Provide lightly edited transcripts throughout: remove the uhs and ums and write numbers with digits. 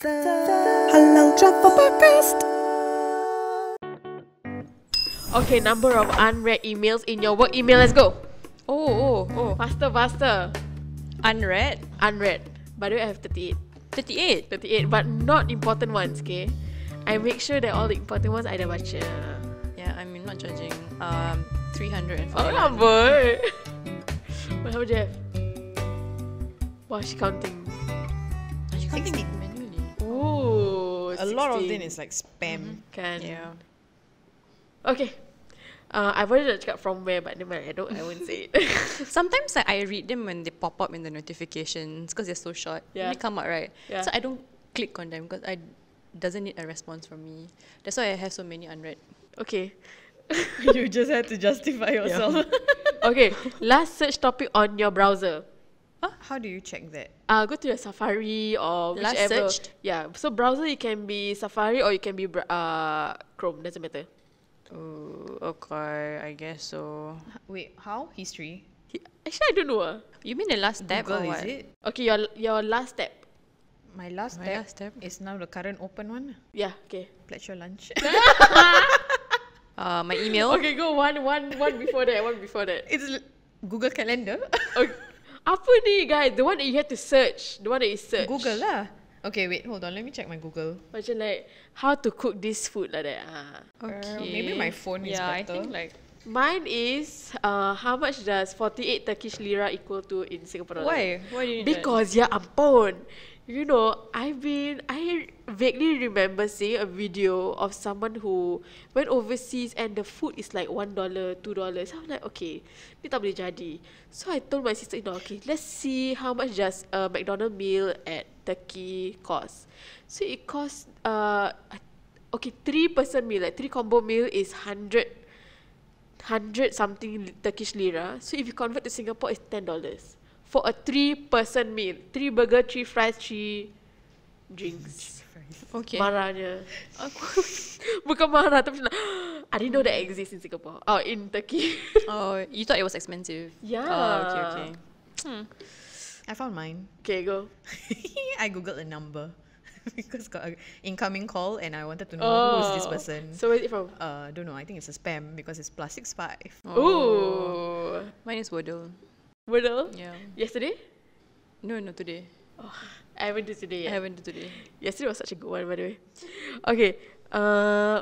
the Halal Travel Podcast. Okay, number of unread emails in your work email. Let's go. Oh. Faster. Unread? Unread. By the way, I have 38. 38? 38, but not important ones, okay? I make sure that all the important ones I dah baca. Yeah, I mean, not judging. 349. Oh, boy. How much do you have? Wow, she counting. She counting manually. Ooh, A lot of 16. them is like spam. Kan. Yeah. Okay. I've already nak cakap from where, but never mind, I won't say it. Sometimes like, I read them when they pop up in the notifications because they're so short. Yeah. They come out, right? Yeah. So I don't click on them because I doesn't need a response from me. That's why I have so many unread. Okay. You just had to justify yourself. Okay, last search topic on your browser. How do you check that? Go to your Safari or Last whichever. searched? Yeah, so browser it can be Safari or it can be Chrome, doesn't matter. Oh, okay. I guess so. Wait, how? History? Actually, I don't know. You mean the last tab Google, or what? is it? Okay, your last step. My last My tab last tab? is now the current open one. Yeah, okay. Pledge your lunch. My email. Okay, go one before that. It's Google Calendar. Okay. Apa ni guys? The one that you have to search. The one that you search. Google lah. Okay, wait, hold on. Let me check my Google. Macam like how to cook this food like that. Okay. Maybe my phone is yeah, better. I think like Mine is how much does 48 Turkish lira equal to in Singapore dollar? why? Why do you need that? Because ya ampun. You know, I vaguely remember seeing a video of someone who went overseas and the food is like $1, $2. So I'm like, okay, ni tak boleh jadi. So I told my sister, okay, let's see how much does a McDonald's meal at Turkey cost. So it costs, okay, 3-person meal, like 3-combo meal is 100 something Turkish lira. So if you convert to Singapore, it's $10. For a 3-person meal. 3 burger, 3 fries, 3 drinks. Okay. Marahnya. Bukan marah, tapi like, I didn't know that exists in Singapore. Oh, in Turkey. Oh, you thought it was expensive? Yeah. Oh, okay. I found mine. Okay, go. I googled a number because got an incoming call and I wanted to know who's this person. So where's it from? Don't know. I think it's a spam because it's +65. Ooh. Mine is Wordle. Wordle? Yeah. Yesterday? No, today. I haven't do today yet. I haven't do today. Yesterday was such a good one, by the way. Okay.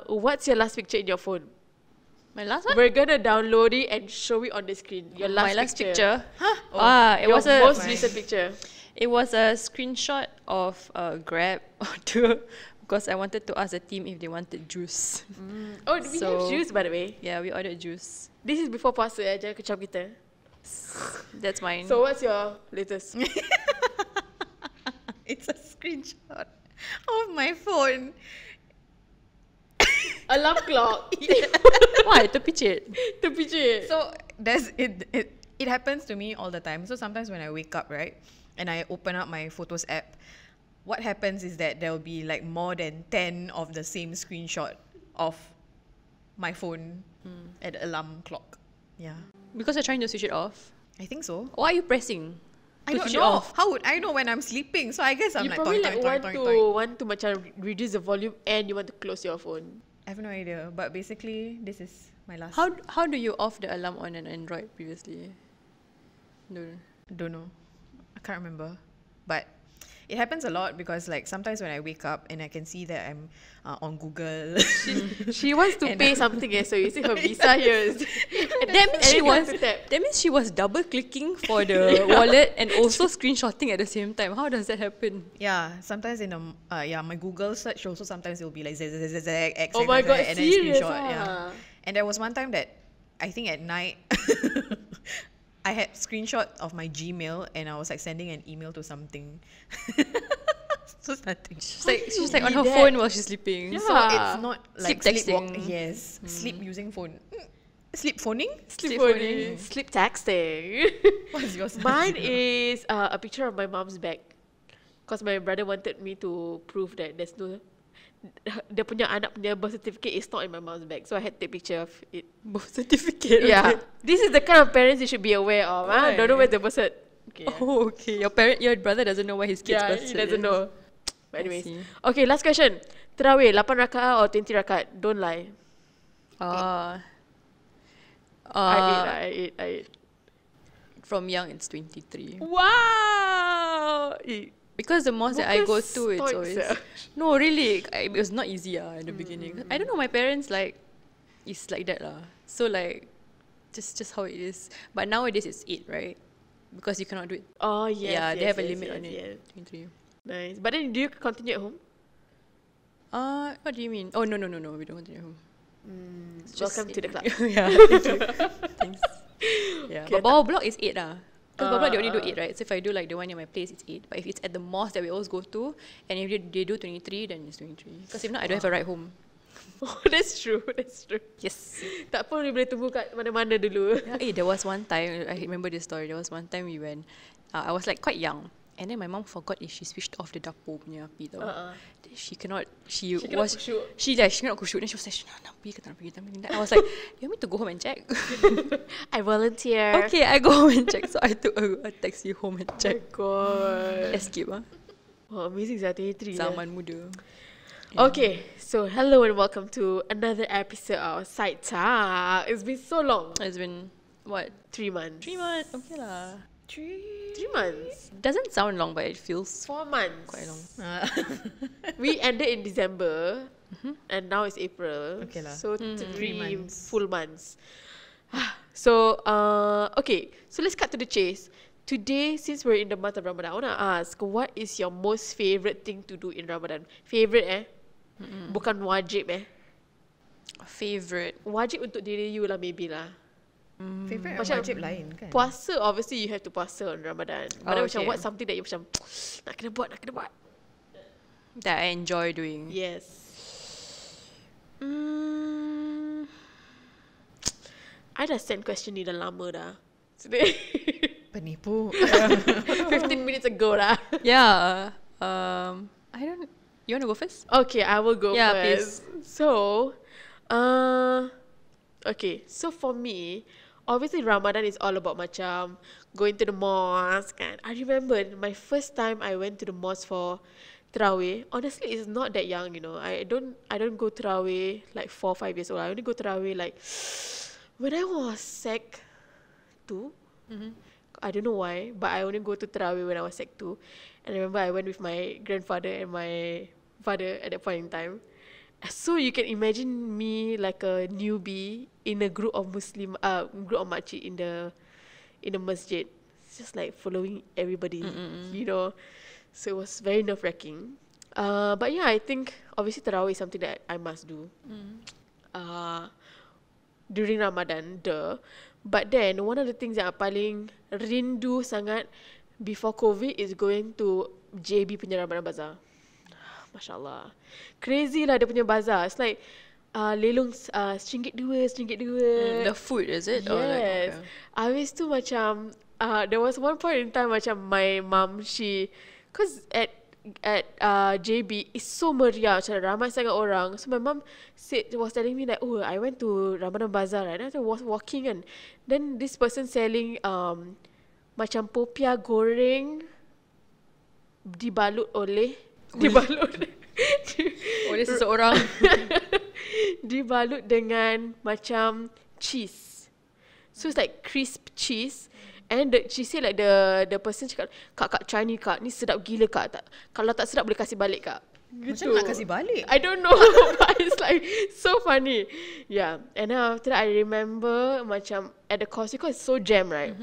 What's your last picture in your phone? My last one? We're gonna download it and show it on the screen. Your last My last picture. Huh? It Your was a most recent picture. It was a screenshot of Grab order because I wanted to ask the team if they wanted juice. Oh, we have juice, by the way. Yeah, we ordered juice. This is before puasa, jangan kecam kita. That's mine. So what's your latest? It's a screenshot of my phone. Alarm clock. Why? Terpicit. Terpicit. So there's it happens to me all the time. So sometimes when I wake up, right, and I open up my Photos app, what happens is that there will be like more than 10 of the same screenshot of my phone at the alarm clock. Yeah, Because you're trying to switch it off. I think so. Why are you pressing? I To don't switch it know. off? How would I know when I'm sleeping? So I guess I'm You like probably toing, like toing, toing, toing. want to macam reduce the volume and you want to close your phone. I have no idea, but basically this is my last. How do you off the alarm on an Android previously? No. Don't know. I can't remember. But it happens a lot because like sometimes when I wake up and I can see that I'm on Google. She wants to And pay something, so you see her visa here. That means she And you have was. to tap. That means she was double clicking for the wallet and also screenshotting at the same time. How does that happen? Yeah, sometimes in the my Google search also sometimes it will be like X. Oh my god, and then serious screenshot. ah. Yeah. And there was one time that I think at night I had screenshot of my Gmail and I was like sending an email to something. So nothing. She's like on do her that? phone while she's sleeping. Yeah. So it's not like Sleep sleepwalk- texting. Yes, sleep using phone. Sleep phoning? Sleep phoning. Sleep texting. What's yours? Mine is a picture of my mom's bag. Because my brother wanted me to prove that there's no... Dia punya anak punya birth certificate is not in my mom's bag. So I had to take a picture of it. Birth certificate. Yeah. Okay. This is the kind of parents you should be aware of. Don't know where the birth cert. Okay. Oh, okay. Your brother doesn't know where his kids' Yeah, birth he cert doesn't is. know. But anyways. see. Okay, last question. Terawih, 8 rakaat or 20 rakaat? Don't lie. Uh, I ate. from young, it's 23. Wow! Because the mosque that I go Bukan to, it's stoics, always... ah. No, really, it was not easy in the beginning. I don't know, my parents, like, it's like that lah. So, like, just how it is. But nowadays, it's 8, right? Because you cannot do it. Oh, yes. Yeah, they yes, have a yes, limit yes, on it. yes. 23. Nice. But then, do you continue at home? What do you mean? Oh, no, we don't continue at home. It's just Welcome to the 8. club. Yeah, thank you. Thanks. Yeah, Okay, but bawah block is 8 lah. Because bawah block they only do 8, right? So if I do like the one near my place, it's 8. But if it's at the mosque that we always go to, and if they do 23, then it's 23. Because if not, I don't have a ride home. Oh, that's true. Yes. Tak pun boleh tunggu kat mana-mana dulu. Yeah, there was one time, I remember this story. There was one time we went, I was like quite young. And then my mom forgot if she switched off the dapur punya api tau. Then she cannot khusyuk. She cannot khusyuk. Then she was like, nak pergi ke tak nak pergi. Then I was like, you want me to go home and check? I volunteer. Okay, I go home and check. So I took a taxi home and check. God. Escape Oh, amazing, 23. Zaman muda. Okay, so hello and welcome to another episode of Sidetalk. It's been so long. It's been, what? 3 months. 3 months? Okay lah. 3 months. Doesn't sound long, but it feels 4 months. quite long. We ended in December, and now it's April. Okay lah. So 3 months. full months. So okay. So let's cut to the chase. Today, since we're in the month of Ramadan, I want to ask, what is your most favorite thing to do in Ramadan? Favorite Bukan wajib Favorite. Wajib untuk diri you lah, maybe lah. Favorite Macam wajib lain kan? Puasa, obviously you have to puasa on Ramadan. But then macam okay. what's something that you macam nak kena buat. That I enjoy doing. Yes. I dah send question ni dah lama dah. Today. Penipu. 15 minutes ago dah. Yeah. I don't. You want to go first? Okay, I will go Yeah, first. So, okay. So for me, obviously Ramadan is all about macam going to the mosque. And I remember my first time I went to the mosque for Terawih. Honestly, it's not that young, you know. I don't go Terawih like 4 or 5 years old. I only go Terawih like when I was Sec 2. I don't know why, but I only go to Terawih when I was Sec 2. And I remember I went with my grandfather and my father at that point in time. So you can imagine me like a newbie in a group of Muslim, group of makcik in the masjid. It's just like following everybody, you know. So it was very nerve-wracking. But yeah, I think obviously Terawih is something that I must do. During Ramadan, But then one of the things that I paling rindu sangat before COVID is going to JB punya Ramadan Bazaar. Masya Allah. Crazy lah dia punya bazaar. It's like lelong RM1, RM2. The food, is it? Yes. Or like, okay. Habis tu macam there was one point in time macam my mum, cause at JB it's so meriah, macam ramai sangat orang. So my mum was telling me like, oh, I went to Ramadan Bazaar, right? And I was walking and then this person selling macam popiah goreng dibalut Oleh seseorang. dibalut dengan macam cheese. So it's like crisp cheese. And she said like the person cakap, Kak try ni Kak, ni sedap gila Kak. Kalau tak sedap boleh kasih balik Kak. Macam nak kasih balik? I don't know. But it's like so funny. Yeah. And then after that I remember macam at the Causeway, because it's so jam, right?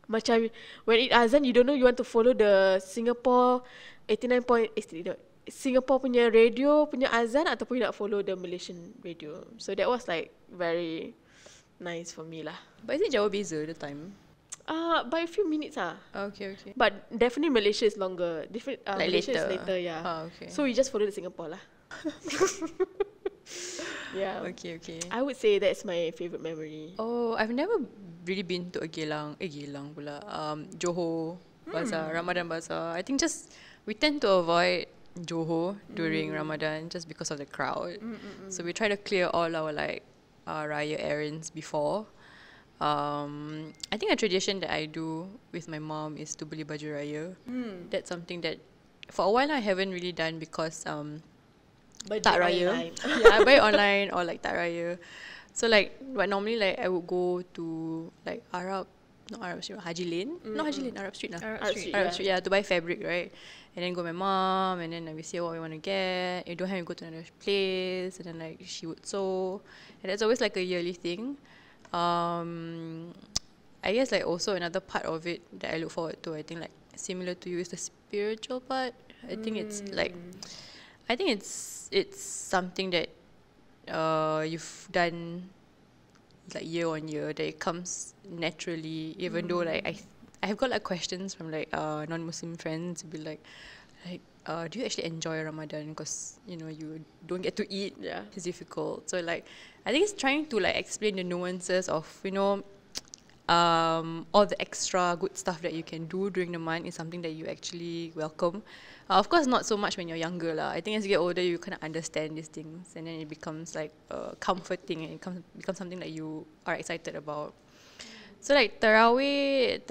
Macam when it azan, you don't know you want to follow the Singapore 89.8 Singapore punya radio punya azan ataupun you nak follow the Malaysian radio. So that was like very nice for me lah. But is it jauh beza the time? By a few minutes Okay. But definitely Malaysia is longer. Different Like Malaysia later. is later, yeah. Okay. So we just follow the Singapore lah. Yeah. Okay. I would say that's my favorite memory. Oh, I've never really been to a Geylang pula. Johor Bazaar, Ramadan Bazaar. I think just we tend to avoid Johor during Ramadan just because of the crowd. So we try to clear all our like raya errands before. I think a tradition that I do with my mom is to beli baju raya. That's something that for a while now, I haven't really done because Budget tak raya. online. Yeah, I buy it online or like tak raya. So like, but normally like I would go to like not Arab Street, Haji Lane, not Haji Lane, Arab Street lah. Arab Street, yeah, to buy fabric, right? And then go with my mom, and then we say what we want to get. You don't have to go to another place, and then like she would sew, and that's always like a yearly thing. I guess like also another part of it that I look forward to, I think like similar to you, is the spiritual part. I think it's like, I think it's something that you've done like year on year, that it comes naturally, even though like I have got like questions from like non-Muslim friends to be like do you actually enjoy Ramadan, because you know you don't get to eat. Yeah. It's difficult. So like I think it's trying to like explain the nuances of, you know, all the extra good stuff that you can do during the month is something that you actually welcome. Of course, not so much when you're younger lah. I think as you get older, you kind of understand these things, and then it becomes like comforting, and it becomes something that you are excited about. So like Terawih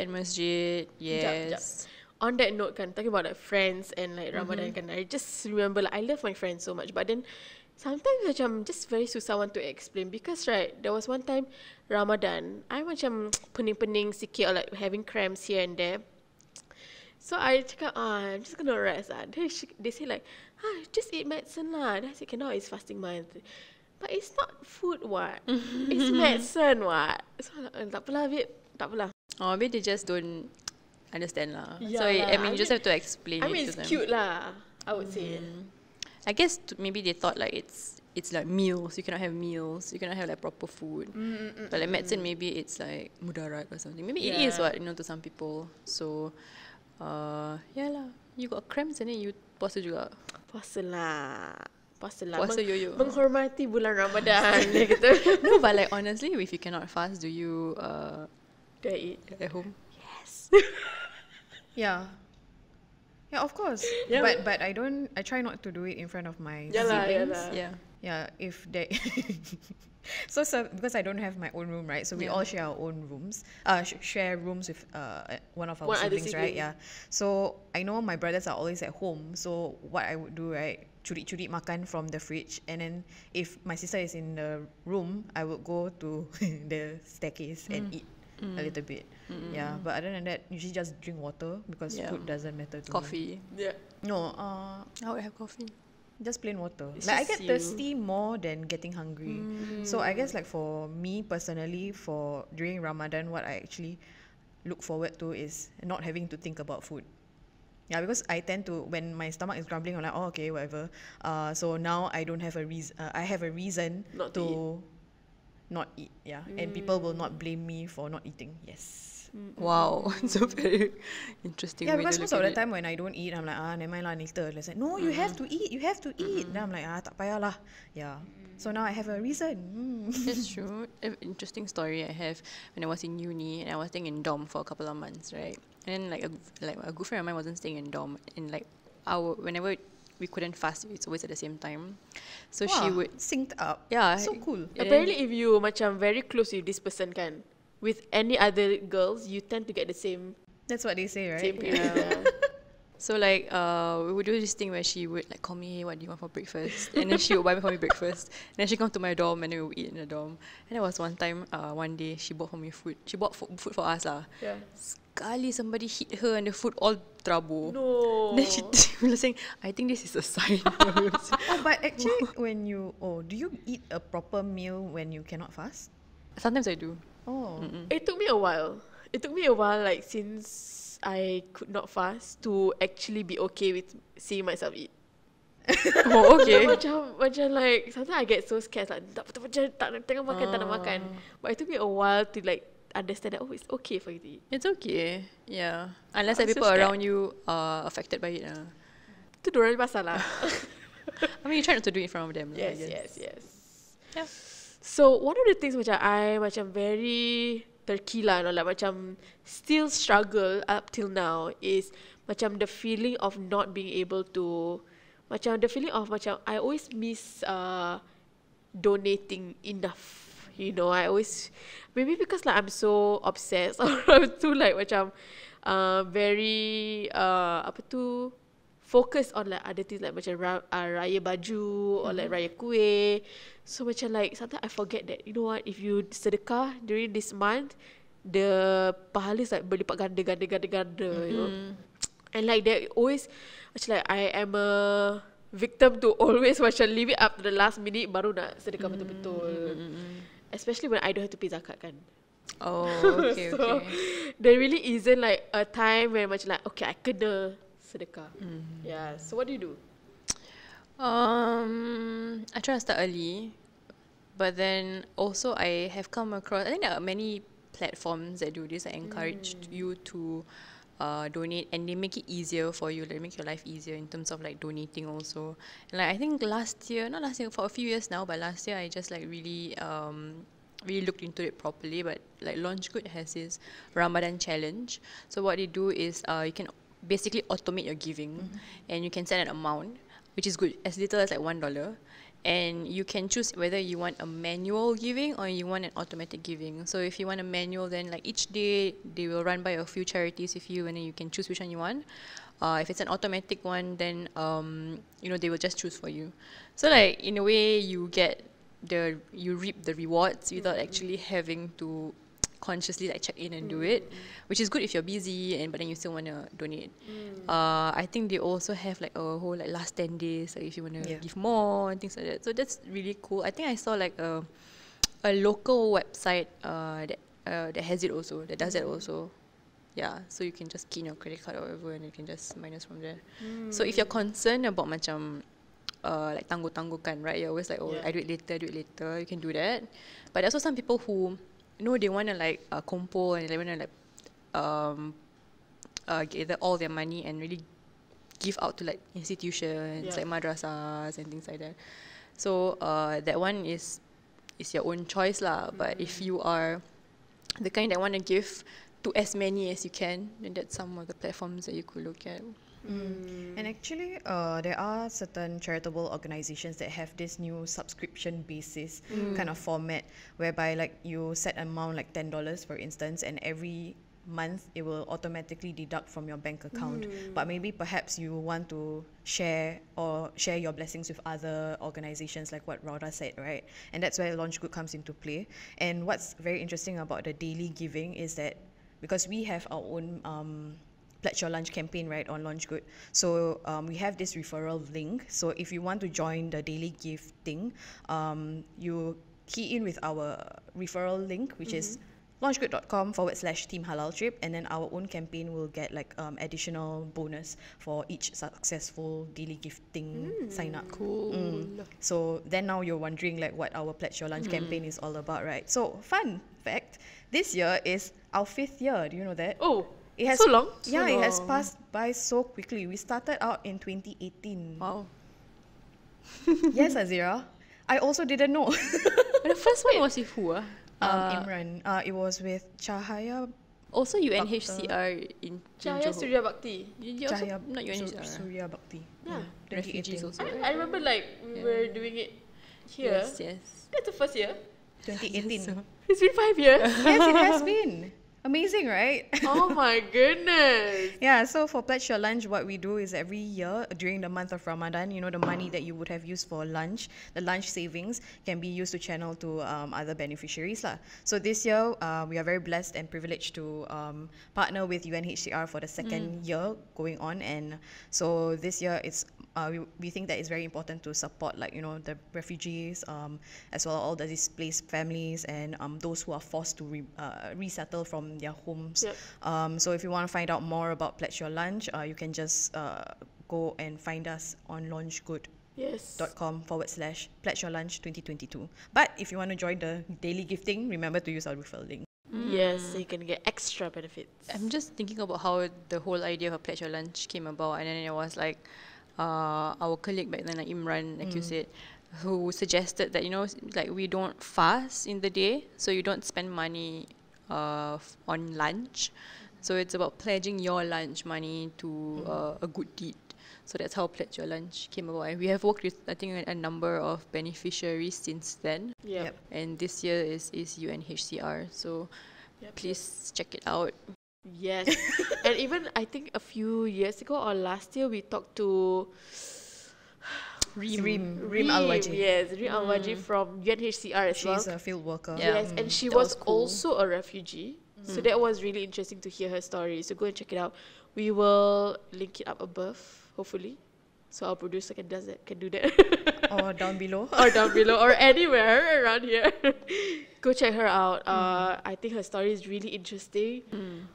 and Masjid, yes. On that note, kan, talking about like friends and like Ramadan, kan, I just remember like I love my friends so much, but then sometimes macam just very susah want to explain, because right, there was one time Ramadan, I macam pening-pening sikit or like having cramps here and there. So I cakap, I'm just gonna rest lah. They say like, just eat medicine lah. Then I said, cannot, it's fasting month. But it's not food what? It's medicine what? So tak apalah, babe, tak apalah. Oh, maybe they just don't understand lah. Yeah so lah. I mean, you just have to explain I it mean, to it's them. cute lah, I would say. I guess maybe they thought like it's like meals. You cannot have meals. You cannot have like proper food. But like medicine, maybe it's like mudarat or something. Maybe it is what, you know, to some people. So yeah lah. You got cramps and then you puasa juga. Puasa lah. Puasa yo-yo. Menghormati bulan Ramadan. Gitu. No, but like honestly, if you cannot fast, do you Do I eat? at home? Yes. Yeah. Yeah, of course. Yeah. But I try not to do it in front of my Yalah, siblings. yalah. Yeah. Yeah, if they so because I don't have my own room, right? So we all share our own rooms. Share rooms with one of our One other siblings, right? sibling. Yeah. So I know my brothers are always at home. So what I would do, right? Curi makan from the fridge, and then if my sister is in the room, I would go to the staircase and eat a little bit. Yeah, but other than that, usually just drink water, because Yeah. food doesn't matter to me. Coffee. Yeah. No, I would have coffee. just plain water. It's Like I just get you. thirsty more than getting hungry. So I guess like for me personally, for during Ramadan, what I actually look forward to is not having to think about food. Yeah, because I tend to, when my stomach is grumbling, I'm like, oh, okay, whatever. So now I don't have a reason. I have a reason Not to not eat. Yeah, and people will not blame me for not eating. Yes. Wow, it's a very interesting Yeah, way because to most look of at the it. time when I don't eat, I'm like, never mind lah, later. They say, no, you have to eat, you have to eat. Then I'm like, tak payah lah. Yeah. So now I have a reason. That's true. An interesting story I have when I was in uni and I was staying in dorm for a couple of months, right? And then like a good friend of mine wasn't staying in dorm, and like whenever we couldn't fast, it's always at the same time. So she Wah, would, synced up. yeah, So cool. and Apparently, if you macam very close with this person, kan, with any other girls, you tend to get the same That's what they say, right? same period. Yeah. So like we would do this thing where she would like call me, hey, what do you want for breakfast? And then she would buy for me breakfast. And then she come to my dorm, and then we would eat in the dorm. And there was one time, one day she bought for me food. She bought food for us lah. Yeah. Sekali somebody hit her and the food all trouble. No. Then she was saying, I think this is a sign. Oh, but actually, do you eat a proper meal when you cannot fast? Sometimes I do. Oh. It took me a while. Like since I could not fast to actually be okay with seeing myself eat. Oh, okay. macam like sometimes I get so scared like tak tengah makan, tak nak makan. But it took me a while to like understand that it's okay for you to eat. It's okay. Yeah. Unless I'm like so people scared. around you are affected by it. Itu dorang punya pasal lah. I mean, you try not to do it in front of them. lah, I guess. Yes. Yeah. So one of the things macam I macam very terkilan or like macam still struggle up till now is macam the feeling of not being able to, macam the feeling of macam I always miss donating enough. You know, I always, maybe because like I'm so obsessed or I'm too like macam very apa tu, focus on like other things like macam raya baju or like raya kuih. So macam like sometimes I forget that, you know what, if you sedekah during this month, the pahala is like berlipat ganda, you know. And like they always macam like I am a victim to always macam leave it up to the last minute baru nak sedekah betul-betul. Especially when I don't have to pay zakat kan. Oh, okay, So there really isn't like a time where macam like, okay, I kena sedekah. Yeah. So what do you do? I try to start early, but then also I have come across, I think there are many platforms that do this that encourage you to donate, and they make it easier for you, like make your life easier in terms of like donating also. And like I think not last year, for a few years now, but last year I just like really looked into it properly. But like Launch Good has this Ramadan challenge. So what they do is you can basically automate your giving, and you can set an amount, which is good, as little as like $1. And you can choose whether you want a manual giving or you want an automatic giving. So if you want a manual, then like each day they will run by a few charities with you, and then you can choose which one you want. If it's an automatic one, then you know, they will just choose for you. So like in a way you reap the rewards without actually having to consciously like check in and do it, which is good if you're busy but then you still want to donate. I think they also have like a whole like last 10 days, like if you want to give more and things like that. So that's really cool. I think I saw like a local website that has it also, that does that also. Yeah, so you can just key in your credit card or whatever, and you can just minus from there. So if you're concerned about macam like tangguh-tangguhkan, right? You're always like, oh, I do it later. You can do that. But there's also some people who, you know, they want to like compo, and they want to like gather all their money and really give out to like institutions like madrasas and things like that. So that one is your own choice lah. But if you are the kind that want to give to as many as you can, then that's some of the platforms that you could look at. And actually, there are certain charitable organizations that have this new subscription basis kind of format, whereby like you set an amount like $10 for instance, and every month it will automatically deduct from your bank account. But maybe perhaps you want to share your blessings with other organizations, like what Rhoda said, right? And that's where Launch Good comes into play. And what's very interesting about the daily giving is that because we have our own Pledge Your Lunch campaign, right, on Launch Good. So we have this referral link. So if you want to join the daily gifting, you key in with our referral link, which is launchgood.com/Team Halal Trip, and then our own campaign will get like additional bonus for each successful daily gifting sign up. Cool. So then now you're wondering like what our Pledge Your Lunch campaign is all about, right? So fun fact, this year is our 5th year. Do you know that? Oh, it has so long? Yeah, it has passed by so quickly. We started out in 2018. Wow. Yes, Azira. I also didn't know. But the first one was with who? Imran. It was with Cahaya. Also UNHCR in Cahaya Johor. Surya Bhakti. You also, not UNHCR. Surya Bhakti. Yeah. Refugees 2018. also. I remember like we were doing it here. Yes. That's the first year. 2018. So- It's been 5 years. Yes, it has been. Amazing, right? Oh my goodness. Yeah, so for Pledge Your Lunch, what we do is every year during the month of Ramadan, you know, the money that you would have used for lunch, the lunch savings can be used to channel to other beneficiaries lah. So this year, we are very blessed and privileged to partner with UNHCR for the second year going on. And so this year, it's we think that it's very important to support, like, you know, the refugees, as well as all the displaced families and those who are forced to resettle from their homes. Yep. So if you want to find out more about Pledge Your Lunch, you can just go and find us on launchgood.com Yes. /Pledge Your Lunch 2022. But if you want to join the daily gifting, remember to use our referral link. Yes, so you can get extra benefits. I'm just thinking about how the whole idea of a Pledge Your Lunch came about, and then it was like our colleague back then, like Imran, like you said, who suggested that, you know, like we don't fast in the day, so you don't spend money on lunch. So it's about pledging your lunch money to a good deed. So that's how Pledge Your Lunch came about. And we have worked with, I think, a number of beneficiaries since then. Yep. And this year is UNHCR. So please check it out. Yes. And even I think a few years ago or last year we talked to Reem Al-Waji. Yes, Reem Al-Waji from UNHCR as well. She's a field worker. Yes, and she That was was cool. also a refugee. So that was really interesting to hear her story. So go and check it out. We will link it up above, hopefully. So our producer can do that. Or down below. Or down below or anywhere around here. Go check her out. I think her story is really interesting.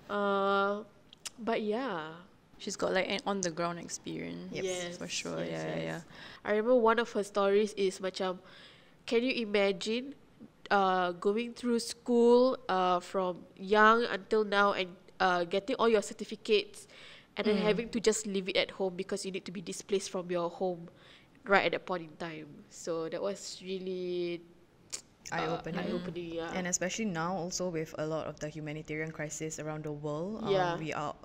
But yeah. She's got like an on the ground experience. Yes, for sure. yes, Yeah. yes. I remember one of her stories is macam, can you imagine going through school from young until now and getting all your certificates and then having to just leave it at home because you need to be displaced from your home right at that point in time. So that was really eye-opening, yeah. And especially now also with a lot of the humanitarian crisis around the world, Yeah. we are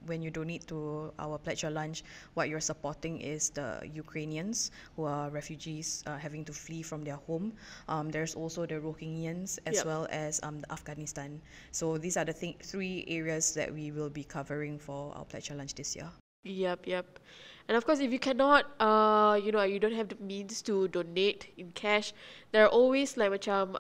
when you donate to our Pledge Your Lunch, what you're supporting is the Ukrainians who are refugees having to flee from their home. There's also the Rohingyans as Yep. well as Afghanistan. So these are the three areas that we will be covering for our Pledge Your Lunch this year. Yep. And of course, if you cannot, you don't have the means to donate in cash, there are always like macam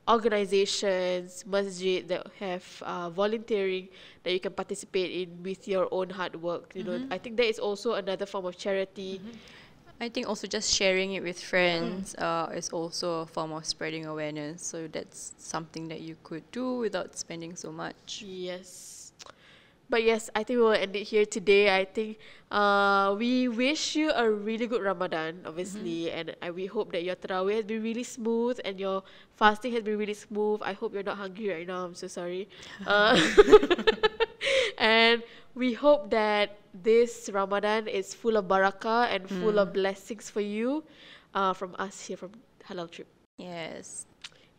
organizations, masjid that have volunteering that you can participate in with your own hard work. You know, I think that is also another form of charity. I think also just sharing it with friends is also a form of spreading awareness. So that's something that you could do without spending so much. Yes. But yes, I think we'll end it here today. I think we wish you a really good Ramadan, obviously, and we hope that your Terawih has been really smooth and your fasting has been really smooth. I hope you're not hungry right now. I'm so sorry. And we hope that this Ramadan is full of barakah and full of blessings for you from us here from Halal Trip. Yes.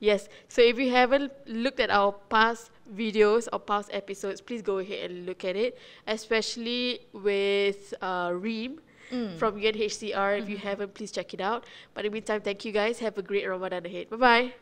Yes, so if you haven't looked at our past videos or past episodes, please go ahead and look at it, especially with Reem from UNHCR. If you haven't, please check it out. But in the meantime, thank you guys. Have a great Ramadan ahead. Bye-bye.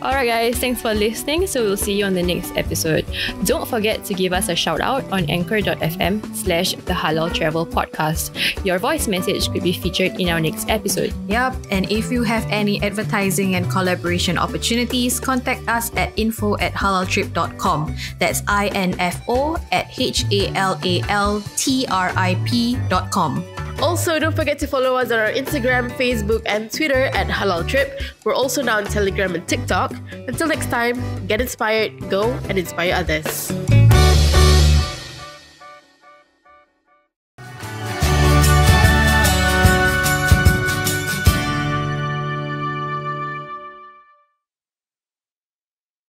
Alright guys, thanks for listening. So we'll see you on the next episode. Don't forget to give us a shout out on anchor.fm/the Halal Travel Podcast. Your voice message could be featured in our next episode. Yup, and if you have any advertising and collaboration opportunities, contact us at info@halaltrip.com. That's info@halaltrip.com. Also, don't forget to follow us on our Instagram, Facebook, and Twitter at Halal Trip. We're also now on Telegram and TikTok. Until next time, get inspired, go and inspire others.